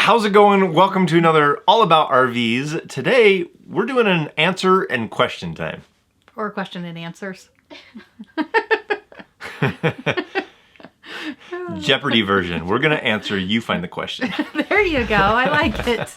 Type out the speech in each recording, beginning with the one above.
How's it going? Welcome to another All About RVs. Today, we're doing an answer and question time. Or question and answers. Jeopardy version. We're going to answer, you find the question. There you go. I like it.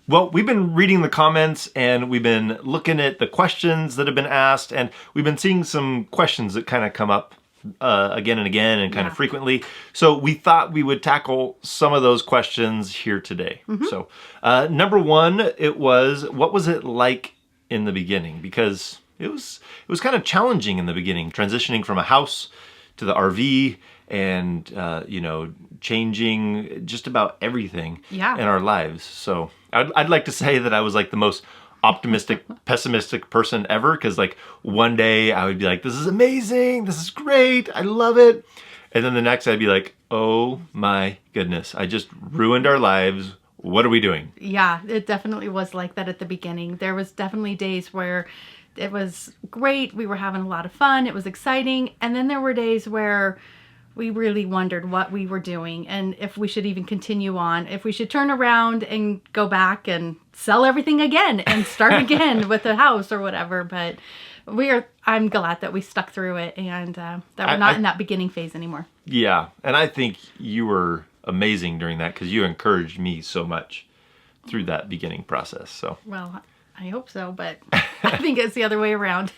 Well, we've been reading the comments and we've been looking at the questions that have been asked, and we've been seeing some questions that kind of come up again and again and kind of frequently. So we thought we would tackle some of those questions here today. So number one, it was, what was it like in the beginning? Because it was kind of challenging in the beginning, transitioning from a house to the RV and, you know, changing just about everything in our lives. So I'd like to say that I was like the most optimistic, pessimistic person ever, because like one day I would be like, this is amazing, this is great, I love it. And then the next I'd be like, oh my goodness, I just ruined our lives. What are we doing? Yeah, it definitely was like that at the beginning. There was definitely days where it was great, we were having a lot of fun, it was exciting. And then there were days where we really wondered what we were doing and if we should even continue on, if we should turn around and go back and sell everything again and start again with a house or whatever. But I'm glad that we stuck through it and that we're not in that beginning phase anymore. Yeah, and I think you were amazing during that because you encouraged me so much through that beginning process. So, well, I hope so, but I think it's the other way around.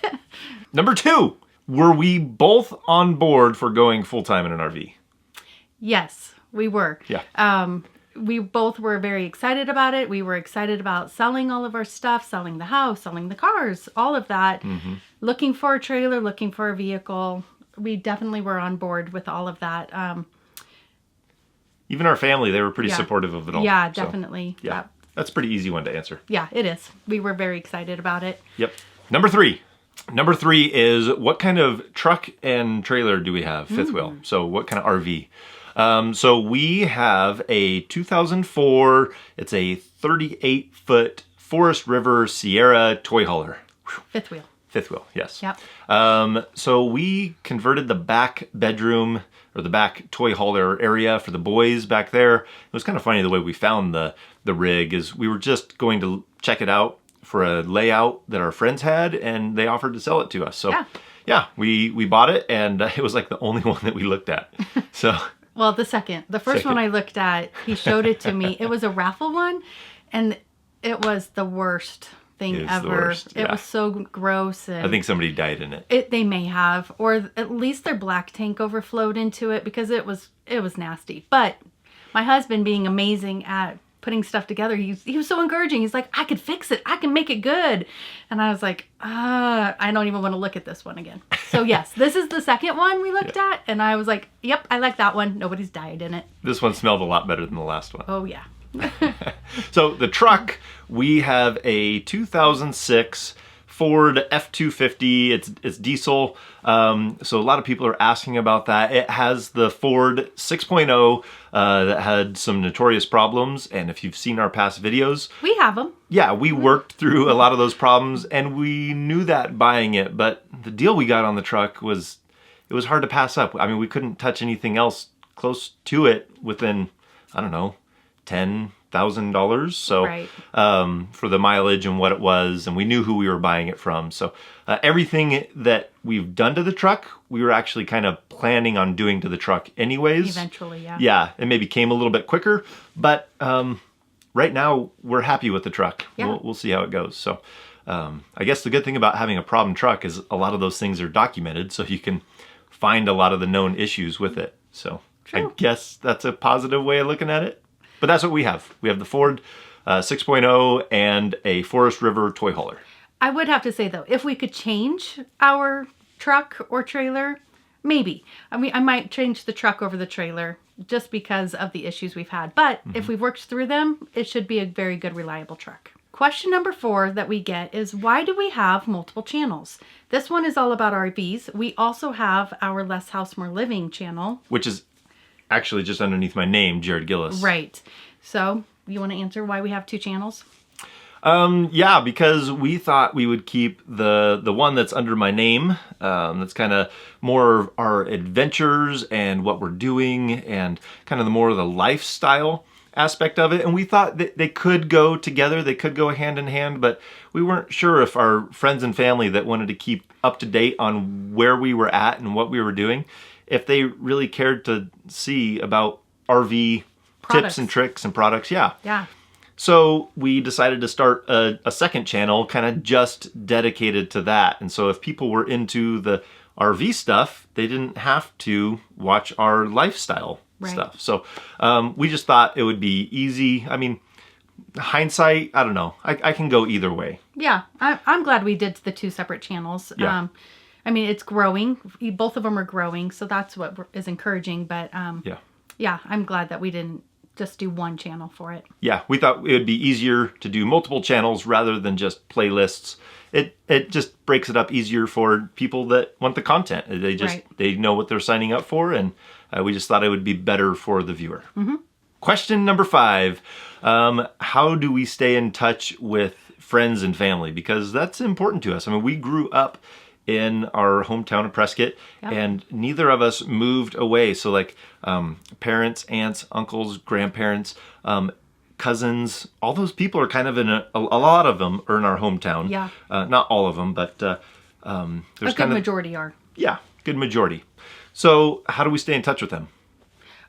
Number two. Were we both on board for going full-time in an RV? Yes, we were. Yeah. We both were very excited about it. We were excited about selling all of our stuff, selling the house, selling the cars, all of that. Looking for a trailer, looking for a vehicle. We definitely were on board with all of that. Even our family, they were pretty supportive of it all. Yeah, definitely. So, yeah, that's a pretty easy one to answer. Yeah, it is. We were very excited about it. Yep. Number three. Number three is, what kind of truck and trailer do we have? Fifth wheel. So what kind of RV? So we have a 2004, it's a 38-foot Forest River Sierra toy hauler. Fifth wheel. Fifth wheel, yes. Yep. So we converted the back bedroom or the back toy hauler area for the boys back there. It was kind of funny the way we found the rig is we were just going to check it out for a layout that our friends had, and they offered to sell it to us. So yeah, we bought it, and it was like the only one that we looked at. So well, the first one I looked at, he showed it to me. It was a raffle one, and it was the worst thing ever. It was so gross. And I think somebody died in it. They may have, or at least their black tank overflowed into it because it was nasty. But my husband, being amazing at putting stuff together, he was so encouraging. He's like, I could fix it, I can make it good. And I was like, I don't even want to look at this one again. So yes, this is the second one we looked at, and I was like, yep, I like that one. Nobody's died in it. This one smelled a lot better than the last one. Oh yeah. So the truck, we have a 2006 Ford F-250. It's diesel. So a lot of people are asking about that. It has the Ford 6.0 that had some notorious problems. And if you've seen our past videos, we have them. Yeah, we worked through a lot of those problems, and we knew that buying it. But the deal we got on the truck it was hard to pass up. I mean, we couldn't touch anything else close to it within, I don't know, $10,000. So for the mileage and what it was, and we knew who we were buying it from. So everything that we've done to the truck, we were actually kind of planning on doing to the truck anyways. Eventually, yeah. Yeah, it maybe came a little bit quicker, but right now we're happy with the truck. Yeah. We'll see how it goes. So I guess the good thing about having a problem truck is a lot of those things are documented, so you can find a lot of the known issues with it. So I guess that's a positive way of looking at it. But that's what we have. We have the Ford 6.0 and a Forest River toy hauler. I would have to say, though, if we could change our truck or trailer, maybe. I mean, I might change the truck over the trailer just because of the issues we've had. But if we've worked through them, it should be a very good, reliable truck. Question number 4 that we get is, why do we have multiple channels? This one is all about RVs. We also have our Less House, More Living channel. Which is actually just underneath my name, Jared Gillis. Right. So, you want to answer why we have 2 channels? Yeah, because we thought we would keep the one that's under my name. That's kind of more of our adventures and what we're doing, and kind of the more of the lifestyle aspect of it. And we thought that they could go together, they could go hand in hand, but we weren't sure if our friends and family that wanted to keep up to date on where we were at and what we were doing, if they really cared to see about RV tips and tricks and products. Yeah. So we decided to start a second channel kind of just dedicated to that. And so if people were into the RV stuff, they didn't have to watch our lifestyle stuff. So we just thought it would be easy. I mean, hindsight, I don't know. I can go either way. Yeah, I'm glad we did the 2 separate channels. Yeah. I mean, it's growing. Both of them are growing, so that's what is encouraging. But yeah, I'm glad that we didn't just do one channel for it. Yeah, we thought it would be easier to do multiple channels rather than just playlists. It just breaks it up easier for people that want the content. They know what they're signing up for, and we just thought it would be better for the viewer. Mm-hmm. Question number 5. How do we stay in touch with friends and family? Because that's important to us. I mean, we grew up in our hometown of Prescott, and neither of us moved away. So like parents, aunts, uncles, grandparents, cousins, all those people are kind of in a lot of them are in our hometown. Yeah. Not all of them, but there's a good majority are. Yeah, good majority. So how do we stay in touch with them?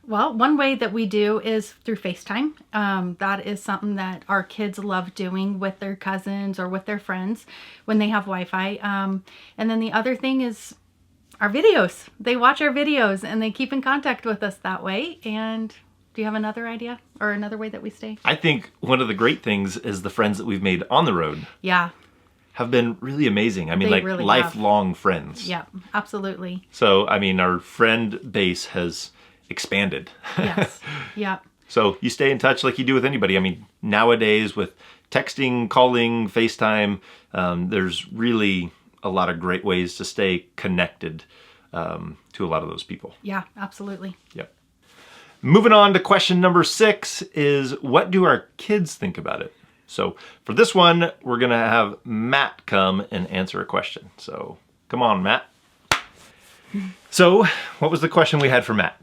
Well, one way that we do is through FaceTime. That is something that our kids love doing with their cousins or with their friends when they have Wi-Fi. And then the other thing is our videos. They watch our videos and they keep in contact with us that way. And do you have another idea or another way that we stay? I think one of the great things is the friends that we've made on the road. Yeah. Have been really amazing. I mean, They like really lifelong friends. Yeah, absolutely. So, I mean, our friend base has expanded. Yes. Yeah. So you stay in touch like you do with anybody. I mean, nowadays with texting, calling, FaceTime, there's really a lot of great ways to stay connected to a lot of those people. Yeah, absolutely. Yep. Moving on to question number 6 is, what do our kids think about it? So for this one, we're going to have Matt come and answer a question. So come on, Matt. So what was the question we had for Matt?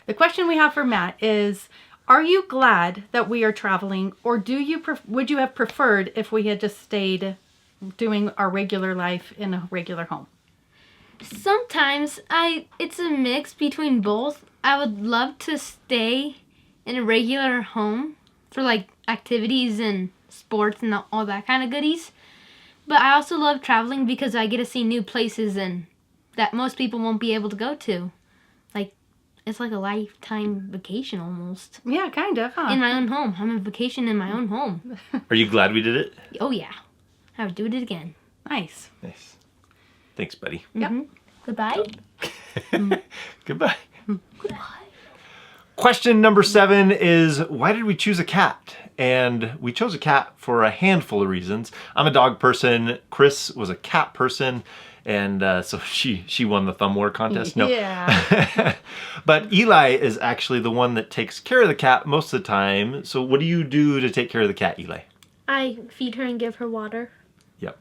The question we have for Matt is, are you glad that we are traveling, or would you have preferred if we had just stayed doing our regular life in a regular home? Sometimes it's a mix between both. I would love to stay in a regular home for like activities and sports and all that kind of goodies. But I also love traveling because I get to see new places and that most people won't be able to go to. Like, it's like a lifetime vacation almost. Yeah, kind of, huh? In my own home. I'm on vacation in my own home. Are you glad we did it? Oh, yeah. I would do it again. Nice. Nice. Thanks, buddy. Yep. Mm-hmm. Goodbye. Goodbye. Goodbye. Question number 7 is, why did we choose a cat? And we chose a cat for a handful of reasons. I'm a dog person. Chris was a cat person. And so she won the thumb war contest. No. Yeah. But Eli is actually the one that takes care of the cat most of the time. So what do you do to take care of the cat, Eli? I feed her and give her water. Yep.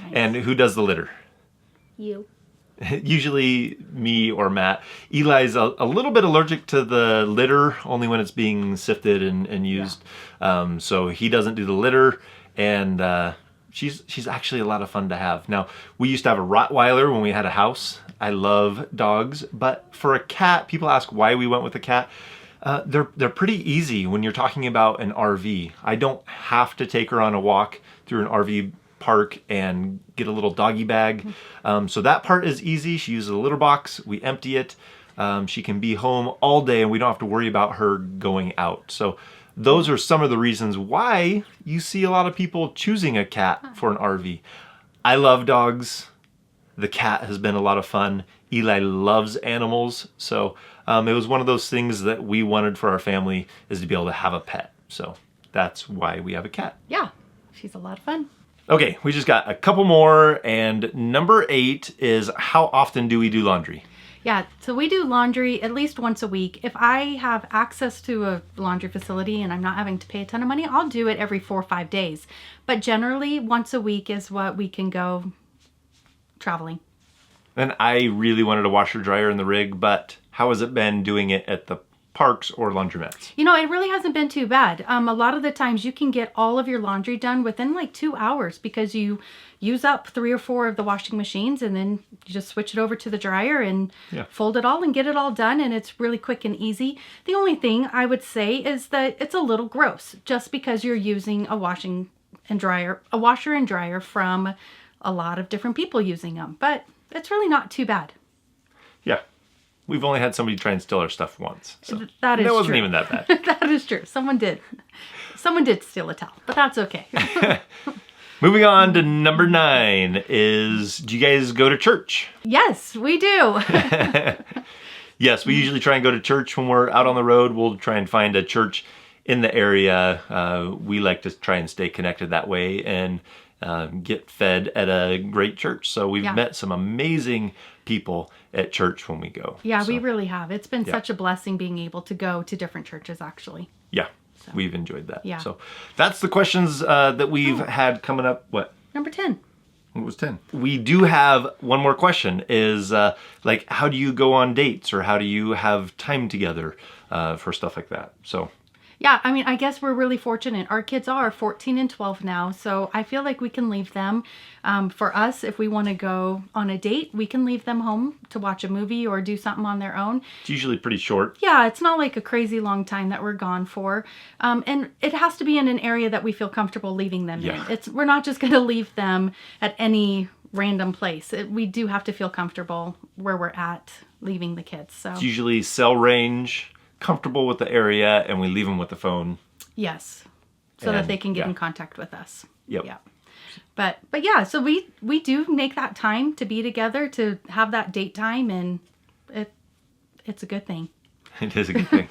Nice. And who does the litter? You. Usually me or Matt. Eli's a little bit allergic to the litter, only when it's being sifted and used. Yeah. So he doesn't do the litter, and she's actually a lot of fun to have. Now, we used to have a Rottweiler when we had a house. I love dogs, but for a cat, people ask why we went with a cat. They're pretty easy when you're talking about an RV. I don't have to take her on a walk through an RV park and get a little doggy bag. So that part is easy. She uses a litter box. We empty it. She can be home all day and we don't have to worry about her going out. So those are some of the reasons why you see a lot of people choosing a cat for an RV. I love dogs. The cat has been a lot of fun. Eli loves animals. So it was one of those things that we wanted for our family, is to be able to have a pet. So that's why we have a cat. Yeah, she's a lot of fun. Okay, we just got a couple more, and number 8 is, how often do we do laundry? Yeah, so we do laundry at least once a week. If I have access to a laundry facility and I'm not having to pay a ton of money, I'll do it every 4 or 5 days. But generally, once a week is what we can go traveling. And I really wanted a washer dryer in the rig, but how has it been doing it at the parks or laundromats? You know, it really hasn't been too bad. A lot of the times you can get all of your laundry done within like 2 hours because you use up 3 or 4 of the washing machines and then you just switch it over to the dryer and fold it all and get it all done, and it's really quick and easy. The only thing I would say is that it's a little gross just because you're using a washer and dryer from a lot of different people using them, but it's really not too bad. Yeah. We've only had somebody try and steal our stuff once. So that is wasn't true. even that bad. That is true. Someone did steal a towel, but that's okay. Moving on to number 9 is, do you guys go to church? Yes, we do. Yes, we usually try and go to church when we're out on the road. We'll try and find a church in the area. We like to try and stay connected that way and get fed at a great church. So we've met some amazing people at church when we go. Yeah, we really have. It's been such a blessing being able to go to different churches, actually. Yeah, we've enjoyed that. Yeah. So that's the questions that we've had coming up. What? Number 10. What was 10? We do have one more question is like, how do you go on dates or how do you have time together for stuff like that? So Yeah, I mean, I guess we're really fortunate. Our kids are 14 and 12 now, so I feel like we can leave them. For us, if we want to go on a date, we can leave them home to watch a movie or do something on their own. it's usually pretty short. Yeah, it's not like a crazy long time that we're gone for. And it has to be in an area that we feel comfortable leaving them in. We're not just going to leave them at any random place. We do have to feel comfortable where we're at leaving the kids. So It's usually cell range, comfortable with the area, and we leave them with the phone. yes, so that And, they can get in contact with us. Yep. Yeah. But yeah, so we do make that time to be together, to have that date time, and it's a good thing. It is a good thing.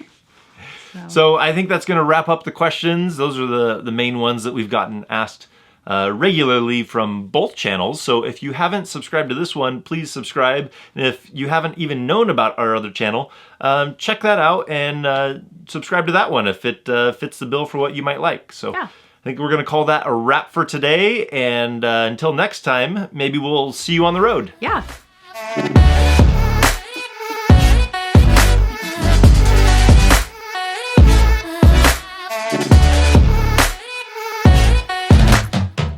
So I think that's going to wrap up the questions. Those are the main ones that we've gotten asked regularly from both channels. So if you haven't subscribed to this one, please subscribe. And if you haven't even known about our other channel, check that out and subscribe to that one if it fits the bill for what you might like. So I think we're going to call that a wrap for today. And until next time, maybe we'll see you on the road. Yeah.